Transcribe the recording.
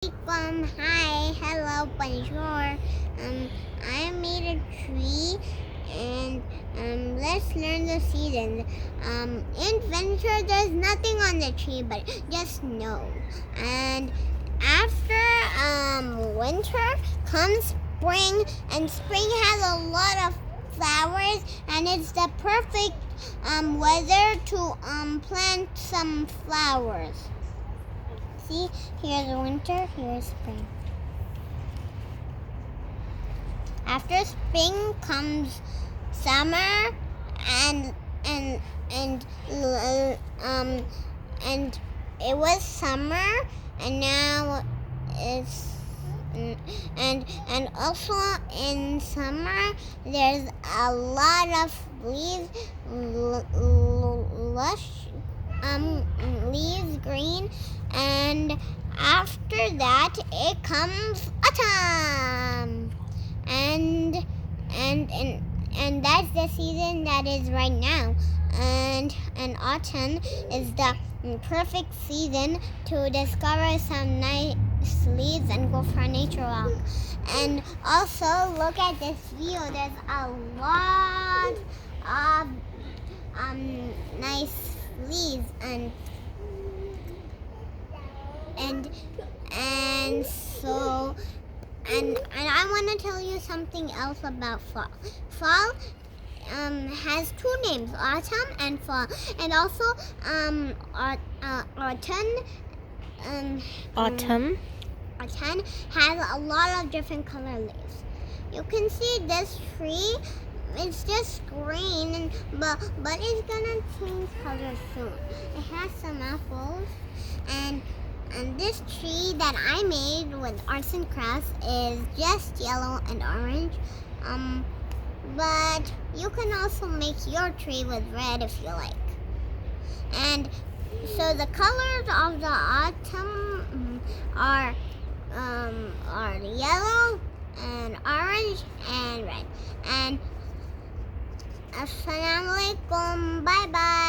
Hi, hello, bonjour. I made a tree, and let's learn the seasons. In winter, there's nothing on the tree but just snow. And after winter comes spring, and spring has a lot of flowers, and it's the perfect weather to plant some flowers. See, here's winter, here's spring. After spring comes summer, and it was summer, and now it's and also in summer there's a lot of leaves, lush leaves green, and after that it comes autumn, and that's the season that is right now, and autumn is the perfect season to discover some nice leaves and go for a nature walk. And also look at this view, there's a lot of nice leaves, and so I want to tell you something else about fall. Fall has two names, autumn and fall, and also autumn has a lot of different color leaves. You can see this tree, it's just green, but it's gonna change color soon. It has some apples, and this tree that I made with arts and crafts is just yellow and orange. But you can also make your tree with red if you like. And so the colors of the autumn are yellow and orange and red. And Assalamualaikum. Bye bye.